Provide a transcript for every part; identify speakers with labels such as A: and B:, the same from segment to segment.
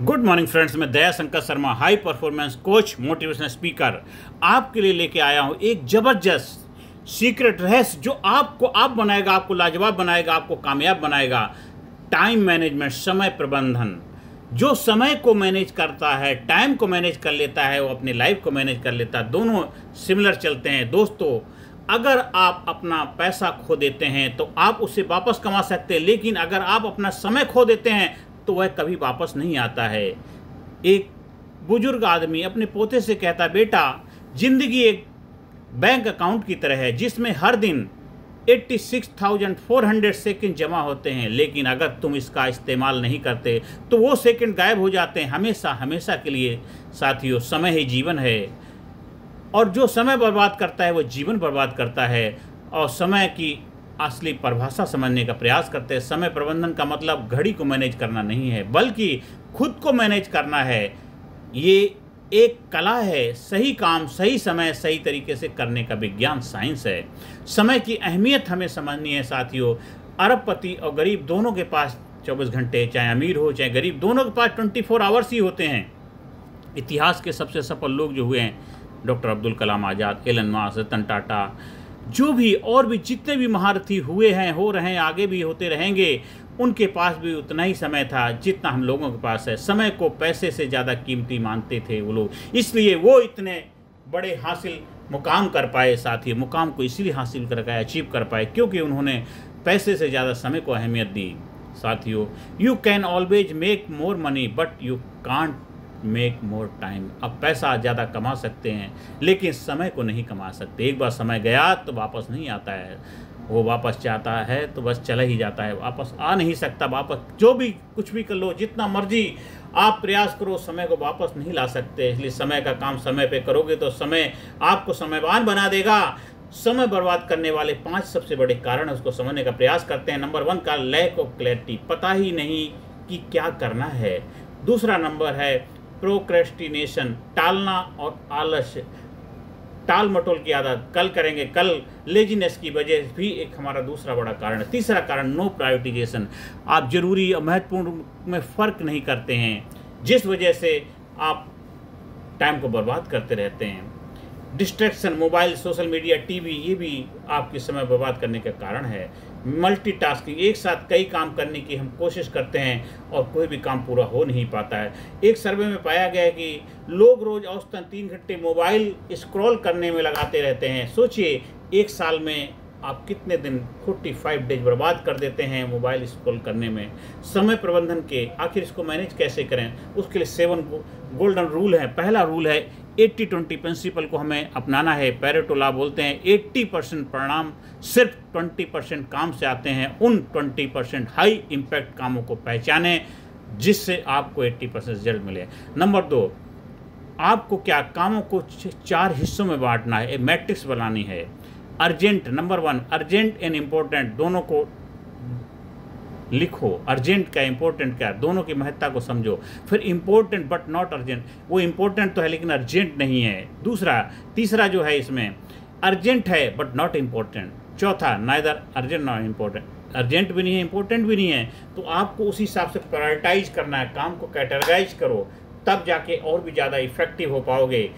A: Good morning friends, मैं Daya Shankar Sharma, high performance coach, motivational speaker, आपके लिए लेके आया हूँ एक ज़बरदस्त सीक्रेट रहस्य जो आपको आप बनाएगा, आपको लाजवाब बनाएगा, आपको कामयाब बनाएगा। टाइम मैनेजमेंट, समय प्रबंधन। जो समय को मैनेज करता है, टाइम को मैनेज कर लेता है, वो अपनी लाइफ को मैनेज कर लेता है। दोनों सिमिलर चलते हैं दोस्तों। अगर आप अपना पैसा खो देते हैं तो आप उसे वापस कमा सकते हैं, लेकिन अगर आप अपना समय खो देते हैं तो वह कभी वापस नहीं आता है। एक बुजुर्ग आदमी अपने पोते से कहता, बेटा जिंदगी एक बैंक अकाउंट की तरह है जिसमें हर दिन 86,400 सेकंड जमा होते हैं, लेकिन अगर तुम इसका इस्तेमाल नहीं करते तो वो सेकंड गायब हो जाते हैं हमेशा हमेशा के लिए। साथियों, समय ही जीवन है और जो समय बर्बाद करता है वो जीवन बर्बाद करता है। और समय की असली परिभाषा समझने का प्रयास करते हैं। समय प्रबंधन का मतलब घड़ी को मैनेज करना नहीं है, बल्कि खुद को मैनेज करना है। ये एक कला है, सही काम सही समय सही तरीके से करने का विज्ञान, साइंस है। समय की अहमियत हमें समझनी है साथियों। अरबपति और गरीब दोनों के पास 24 घंटे, चाहे अमीर हो चाहे गरीब, दोनों के पास 24 आवर्स ही होते हैं। इतिहास के सबसे सफल लोग जो हुए हैं, doctor Abdul Kalam Azad, Elon mask, Ratan Tata, जो भी और भी जितने भी महारथी हुए हैं, हो रहे हैं, आगे भी होते रहेंगे, उनके पास भी उतना ही समय था जितना हम लोगों के पास है। समय को पैसे से ज़्यादा कीमती मानते थे वो लोग, इसलिए वो इतने बड़े हासिल मुकाम कर पाए। साथी, मुकाम को इसीलिए हासिल कर पाए, अचीव कर पाए, क्योंकि उन्होंने पैसे से ज़्यादा समय को अहमियत दी। साथियों, you can always make more money but you can't make more time. अब पैसा ज़्यादा कमा सकते हैं लेकिन समय को नहीं कमा सकते। एक बार समय गया तो वापस नहीं आता है। वो वापस चाहता है तो बस चला ही जाता है, वापस आ नहीं सकता। वापस जो भी कुछ भी कर लो, जितना मर्जी आप प्रयास करो, समय को वापस नहीं ला सकते। इसलिए समय का काम समय पे करोगे तो समय आपको समयवान बना देगा। समय बर्बाद करने वाले 5 सबसे बड़े कारण उसको समझने का प्रयास करते हैं। नंबर 1 का लैक ऑफ क्लैरिटी, पता ही नहीं कि क्या करना है। दूसरा नंबर है प्रोक्रेस्टिनेशन, टालना और आलस्य, टाल मटोल की आदत, कल करेंगे कल, लेजीनेस की वजह भी एक हमारा दूसरा बड़ा कारण है। तीसरा कारण नो प्रायोरिटाइजेशन, आप जरूरी और महत्वपूर्ण में फ़र्क नहीं करते हैं, जिस वजह से आप टाइम को बर्बाद करते रहते हैं। Distraction, mobile, social media, TV, ये भी आपके समय बर्बाद करने का कारण है। मल्टीटास्किंग, एक साथ कई काम करने की हम कोशिश करते हैं और कोई भी काम पूरा हो नहीं पाता है। एक सर्वे में पाया गया है कि लोग रोज औसतन 3 घंटे मोबाइल स्क्रॉल करने में लगाते रहते हैं। सोचिए, एक साल में आप कितने दिन, 45 डेज बर्बाद कर देते हैं मोबाइल स्क्रॉल करने में। समय प्रबंधन के आखिर इसको मैनेज कैसे करें, उसके लिए 7 गोल्डन रूल हैं। पहला रूल है 80-20 प्रिंसिपल को हमें अपनाना है। पेरेटो लॉ बोलते हैं 80% परिणाम सिर्फ 20% काम से आते हैं। उन 20% हाई इम्पैक्ट कामों को पहचानें जिससे आपको 80% रिजल्ट मिले। नंबर 2, आपको क्या कामों को 4 हिस्सों में बांटना है, एक मैट्रिक्स बनानी है। Urgent, number 1, urgent and important, दोनों को लिखो। अर्जेंट क्या, इम्पोर्टेंट क्या, दोनों की महत्ता को समझो। फिर इम्पोर्टेंट बट नॉट अर्जेंट, वो इम्पोर्टेंट तो है लेकिन अर्जेंट नहीं है। तीसरा जो है इसमें, अर्जेंट है बट नॉट इम्पोर्टेंट। चौथा, neither urgent not important, urgent भी नहीं है इम्पोर्टेंट भी नहीं है। तो आपको उसी हिसाब से प्रायोरिटाइज करना है, काम को कैटेगराइज करो, तब जाके और भी ज़्यादा इफेक्टिव हो पाओगे।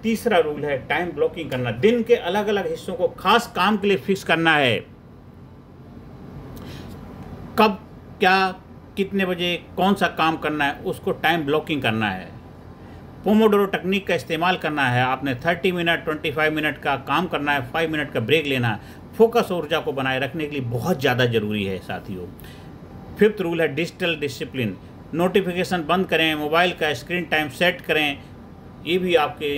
A: तीसरा रूल है टाइम ब्लॉकिंग करना, दिन के अलग अलग हिस्सों को खास काम के लिए फिक्स करना है। कब क्या कितने बजे कौन सा काम करना है, उसको टाइम ब्लॉकिंग करना है। पोमोडोरो टेक्निक का इस्तेमाल करना है। आपने 30 मिनट 25 मिनट का काम करना है, 5 मिनट का ब्रेक लेना है। फोकस और ऊर्जा को बनाए रखने के लिए बहुत ज़्यादा ज़रूरी है साथियों। 5th रूल है डिजिटल डिसिप्लिन, नोटिफिकेशन बंद करें, मोबाइल का स्क्रीन टाइम सेट करें। ये भी आपके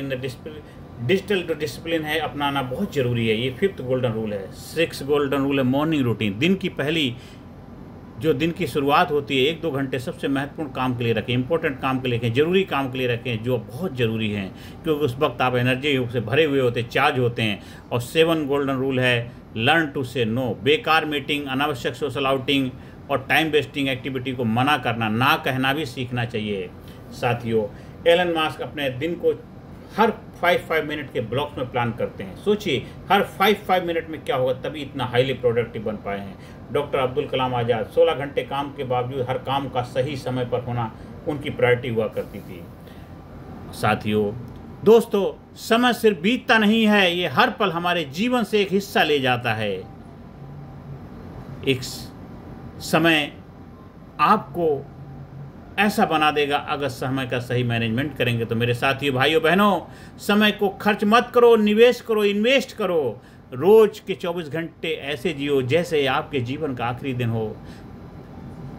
A: डिजिटल जो डिसिप्लिन है अपनाना बहुत ज़रूरी है। ये 5th गोल्डन रूल है। 6th गोल्डन रूल है मॉर्निंग रूटीन, दिन की पहली जो दिन की शुरुआत होती है 1-2 घंटे सबसे महत्वपूर्ण काम के लिए रखें, इंपॉर्टेंट काम के लिए रखें, जरूरी काम के लिए रखें, जो बहुत ज़रूरी हैं, क्योंकि उस वक्त आप एनर्जी से भरे हुए होते, चार्ज होते हैं। और 7 गोल्डन रूल है लर्न टू से नो, बेकार मीटिंग, अनावश्यक सोशल आउटिंग और टाइम वेस्टिंग एक्टिविटी को मना करना, ना कहना भी सीखना चाहिए। साथियों, एलन मास्क अपने दिन को हर 5 मिनट के ब्लॉक्स में प्लान करते हैं। सोचिए हर 5 मिनट में क्या होगा, तभी इतना हाईली प्रोडक्टिव बन पाए हैं। डॉक्टर अब्दुल कलाम आज़ाद 16 घंटे काम के बावजूद हर काम का सही समय पर होना उनकी प्रायोरिटी हुआ करती थी। साथियों, दोस्तों, समय सिर्फ बीतता नहीं है, ये हर पल हमारे जीवन से एक हिस्सा ले जाता है। एक समय आपको ऐसा बना देगा अगर समय का सही मैनेजमेंट करेंगे। तो मेरे साथियों, भाइयों, बहनों, समय को खर्च मत करो, निवेश करो, इन्वेस्ट करो। रोज के 24 घंटे ऐसे जियो जैसे आपके जीवन का आखिरी दिन हो।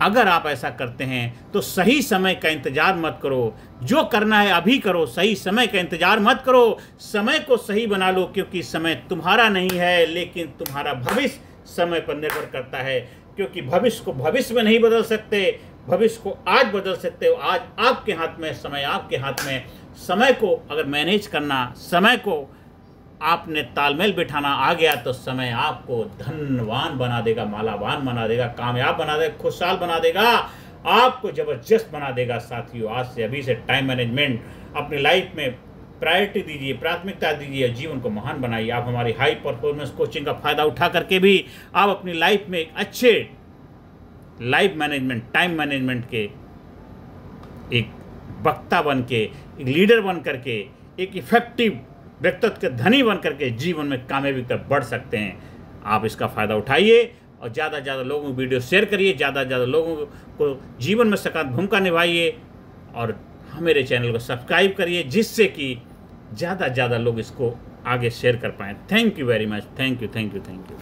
A: अगर आप ऐसा करते हैं तो सही समय का इंतजार मत करो। जो करना है अभी करो, सही समय का इंतजार मत करो। समय को सही बना लो, क्योंकि समय तुम्हारा नहीं है, लेकिन तुम्हारा भविष्य समय पर निर्भर करता है। क्योंकि भविष्य को भविष्य में नहीं बदल सकते, भविष्य को आज बदल सकते हो। आज आपके हाथ में, समय आपके हाथ में। समय को अगर मैनेज करना, समय को आपने तालमेल बिठाना आ गया तो समय आपको धनवान बना देगा, मालावान बना देगा, कामयाब बना देगा, खुशहाल बना देगा, आपको जबरदस्त बना देगा। साथियों, आज से अभी से टाइम मैनेजमेंट अपनी लाइफ में प्रायोरिटी दीजिए, प्राथमिकता दीजिए, जीवन को महान बनाइए। आप हमारी हाई परफॉर्मेंस कोचिंग का फ़ायदा उठा करके भी आप अपनी लाइफ में एक अच्छे लाइफ मैनेजमेंट, टाइम मैनेजमेंट के एक वक्ता बन के, एक लीडर बन करके, एक इफेक्टिव व्यक्तित्व के धनी बन करके जीवन में कामयाबी कर बढ़ सकते हैं। आप इसका फ़ायदा उठाइए और ज़्यादा से ज़्यादा लोगों को वीडियो शेयर करिए, ज़्यादा से ज़्यादा लोगों को जीवन में सकारात्मक भूमिका निभाइए और मेरे चैनल को सब्सक्राइब करिए, जिससे कि ज़्यादा से ज़्यादा लोग इसको आगे शेयर कर पाएँ। Thank you very much. Thank you, thank you, thank you.